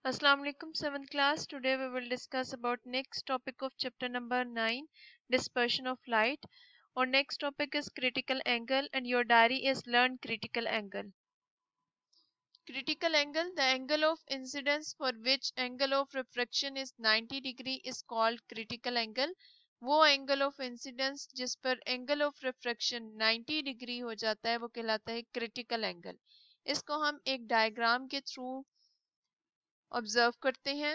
Assalamu alaikum 7th class. Today we will discuss about next topic of chapter number 9, dispersion of light. Our next topic is critical angle and your diary is learn critical angle. Critical angle, the angle of incidence for which angle of refraction is 90 degree is called critical angle. वो angle of incidence जिस पर angle of refraction 90 degree हो जाता है वो कहलाता है critical angle. इसको हम एक डायग्राम के थ्रू ऑब्जर्व करते हैं।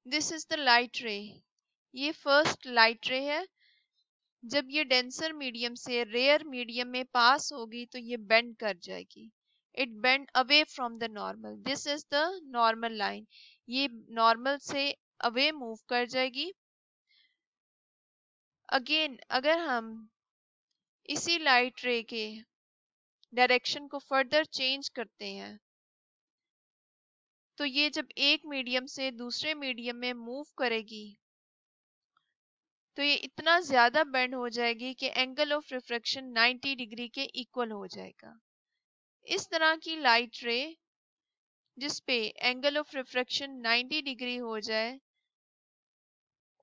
दिस इज द लाइट रे। ये फर्स्ट लाइट रे है। जब ये डेंसर मीडियम से रेयर मीडियम में पास होगी तो ये बेंड कर जाएगी। It bend away from the normal. This is the normal line. ये नॉर्मल से अवे मूव कर जाएगी। अगेन अगर हम इसी लाइट रे के डायरेक्शन को फर्दर चेंज करते हैं तो ये जब एक मीडियम से दूसरे मीडियम में मूव करेगी तो ये इतना ज्यादा बेंड हो जाएगी कि एंगल ऑफ रिफ्रैक्शन 90 डिग्री के इक्वल हो जाएगा। इस तरह की लाइट रे जिस पे एंगल ऑफ रिफ्रैक्शन 90 डिग्री हो जाए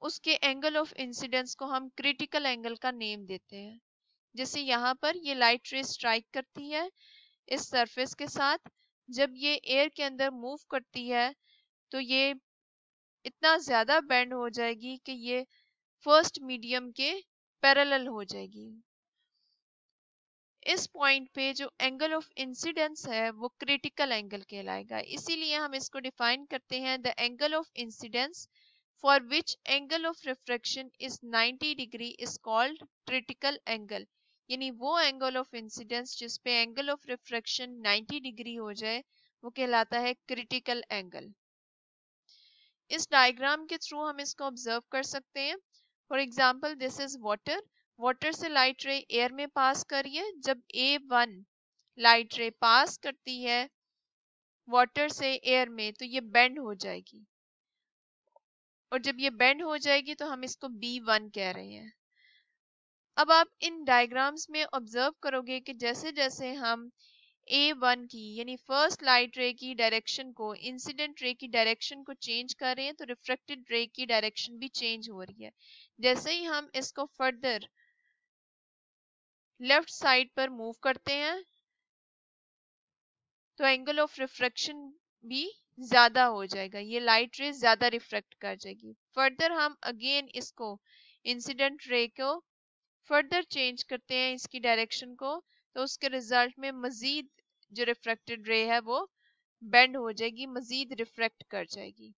उसके एंगल ऑफ इंसिडेंस को हम क्रिटिकल एंगल का नेम देते हैं। जैसे यहाँ पर ये लाइट रे स्ट्राइक करती है इस सरफेस के साथ, जब ये एयर के अंदर मूव करती है तो ये इतना ज्यादा बेंड हो जाएगी कि ये फर्स्ट मीडियम के पैरेलल हो जाएगी। इस पॉइंट पे जो एंगल ऑफ इंसिडेंस है वो क्रिटिकल एंगल कहलाएगा। इसीलिए हम इसको डिफाइन करते हैं the angle of incidence for which angle of refraction is 90 degree is called critical angle. यानी वो एंगल ऑफ इंसिडेंस जिस पे एंगल ऑफ रिफ्रैक्शन 90 डिग्री हो जाए वो कहलाता है क्रिटिकल एंगल। इस डायग्राम के थ्रू हम इसको ऑब्जर्व कर सकते हैं। For example this is water. Water से लाइट रे एयर में पास करिए। जब A1 लाइट रे पास करती है वाटर से एयर में तो ये बेंड हो जाएगी, और जब ये बेंड हो जाएगी तो हम इसको B1 कह रहे हैं। अब आप इन डायग्राम्स में ऑब्जर्व करोगे कि जैसे जैसे हम A1 की यानी फर्स्ट लाइट रे की डायरेक्शन को इंसिडेंट रे की डायरेक्शन को चेंज कर रहे हैं तो रिफ्लेक्टेड रे की डायरेक्शन भी चेंज हो रही है। जैसे ही हम इसको फर्दर लेफ्ट साइड पर मूव करते हैं तो एंगल ऑफ रिफ्रैक्शन भी ज्यादा हो जाएगा, ये लाइट रे ज्यादा रिफ्लेक्ट कर जाएगी। फर्दर हम अगेन इसको इंसिडेंट रे को फर्दर चेंज करते हैं इसकी डायरेक्शन को तो उसके रिजल्ट में मजीद जो रिफ्रैक्टेड रे है वो बेंड हो जाएगी, मजीद रिफ्लेक्ट कर जाएगी।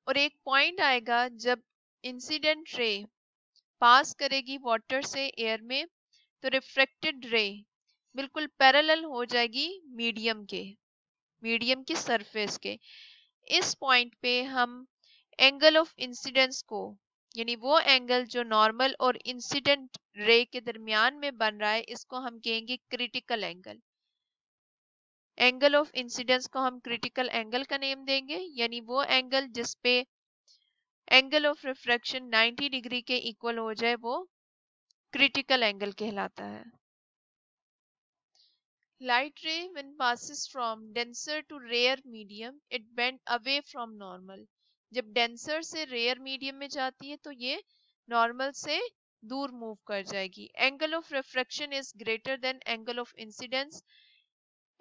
और एक पॉइंट आएगा जब इंसिडेंट रे पास करेगी वाटर से एयर में तो रिफ्रैक्टेड रे बिल्कुल पैरेलल हो जाएगी मीडियम की सरफेस के। इस पॉइंट पे हम एंगल ऑफ इंसिडेंस को यानी वो एंगल जो नॉर्मल और इंसिडेंट रे के दरमियान में बन रहा है इसको हम कहेंगे critical angle. Angle of incidence को हम क्रिटिकल एंगल का नेम देंगे, यानी वो एंगल जिस पे एंगल ऑफ रिफ्रैक्शन 90 डिग्री के इक्वल हो जाए वो क्रिटिकल एंगल कहलाता है। Light ray when passes from denser to rare medium it bend away from normal। जब denser से rare medium में जाती है तो ये normal से दूर मूव कर जाएगी। Angle of refraction is greater than angle of incidence।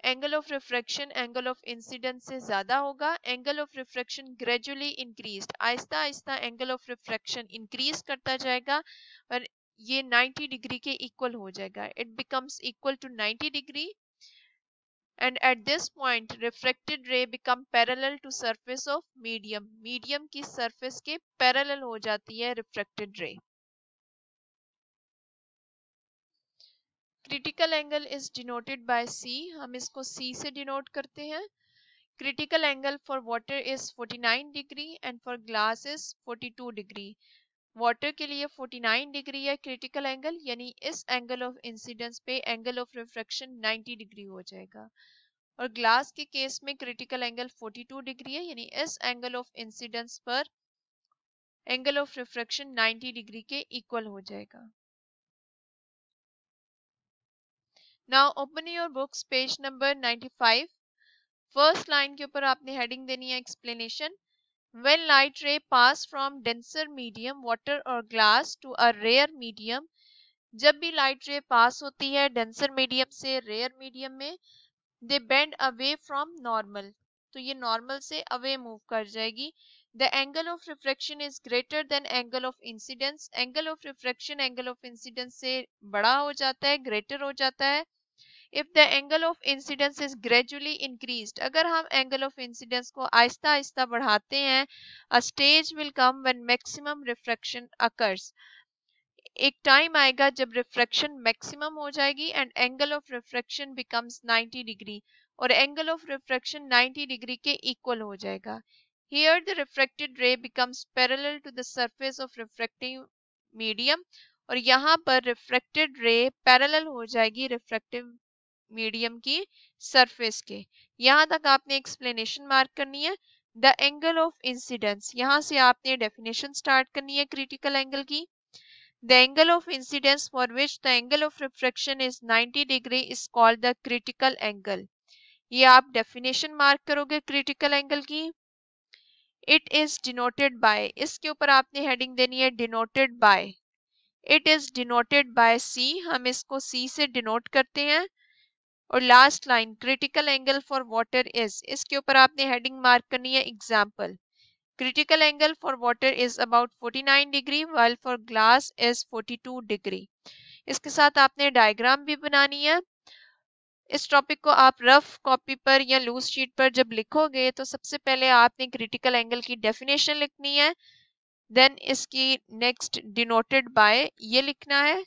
Angle of refraction angle of incidence से ज्यादा होगा। Angle of refraction gradually increased। Aahista Aahista angle of refraction increase करता जाएगा और ये 90 डिग्री के इक्वल हो जाएगा। It becomes equal to 90 degree and at this point refracted ray become parallel to surface of medium की surface के parallel हो जाती है refracted ray। critical angle is denoted by C। हम इसको C से denote करते हैं। critical angle for water is 49 degree and for glass is 42 degree। Water के लिए 49 डिग्री है क्रिटिकल एंगल, यानी इस एंगल ऑफ इंसिडेंस पे एंगल ऑफ रिफ्रैक्शन 90 डिग्री हो जाएगा। और ग्लास के केस में क्रिटिकल एंगल 42 डिग्री है, यानी इस एंगल ऑफ इंसिडेंस पर एंगल ऑफ रिफ्रैक्शन 90 डिग्री के इक्वल हो जाएगा। Now open your books page number 95। First line के ऊपर आपने हेडिंग देनी है explanation. When light ray pass from denser medium water or glass to a rare medium, जब भी लाइट रे पास होती है डेंसर मीडियम से रेयर मीडियम में, दे बेंड अवे फ्रॉम नॉर्मल, तो ये नॉर्मल से अवे मूव कर जाएगी। The angle of refraction is greater than angle of incidence, angle of refraction angle of incidence से बड़ा हो जाता है, ग्रेटर हो जाता है। If the angle of incidence is gradually increased, अगर हम एंगल ऑफ इंसिडेंस को आहिस्ता आहिस्ता बढ़ाते हैं, a stage will come when maximum refraction occurs, एक टाइम आएगा जब रिफ्रैक्शन मैक्सिमम हो जाएगी and angle of refraction becomes 90 degree, और एंगल ऑफ रिफ्रैक्शन 90 डिग्री के इक्वल हो जाएगा। Here the refracted ray becomes parallel to the surface of refractive medium, और यहाँ पर रिफ्रैक्टेड रे पैरेलल हो जाएगी रिफ्रैक्टिव मीडियम की सरफेस के। यहाँ तक आपने एक्सप्लेनेशन मार्क करनी है। द एंगल ऑफ इंसिडेंस, यहाँ से आपने डेफिनेशन स्टार्ट करनी है क्रिटिकल एंगल की। The angle of incidence for which the angle of refraction is 90 degree is called the critical angle. ये आप डेफिनेशन मार्क करोगे क्रिटिकल एंगल की। It is denoted by, इसके ऊपर आपने हेडिंग देनी है denoted by. It is denoted by C, हम इसको C से डिनोट करते हैं। और last line critical angle for water is, इसके ऊपर आपने हेडिंग मार्क करनी है example. Critical angle for water is about 49 degree while for glass is 42 degree. इसके साथ आपने डायग्राम भी बनानी है। इस टॉपिक को आप रफ कॉपी पर या लूज शीट पर जब लिखोगे तो सबसे पहले आपने क्रिटिकल एंगल की डेफिनेशन लिखनी है, देन इसकी नेक्स्ट डिनोटेड बाय ये लिखना है,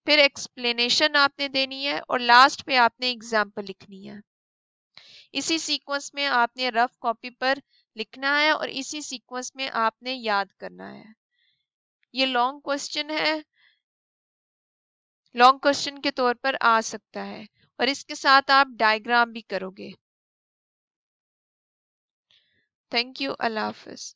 फिर एक्सप्लेनेशन आपने देनी है और लास्ट पे आपने एग्जाम्पल लिखनी है। इसी सीक्वेंस में आपने रफ कॉपी पर लिखना है और इसी सीक्वेंस में आपने याद करना है। ये लॉन्ग क्वेश्चन है, लॉन्ग क्वेश्चन के तौर पर आ सकता है और इसके साथ आप डायग्राम भी करोगे। Thank you, Allah Hafiz.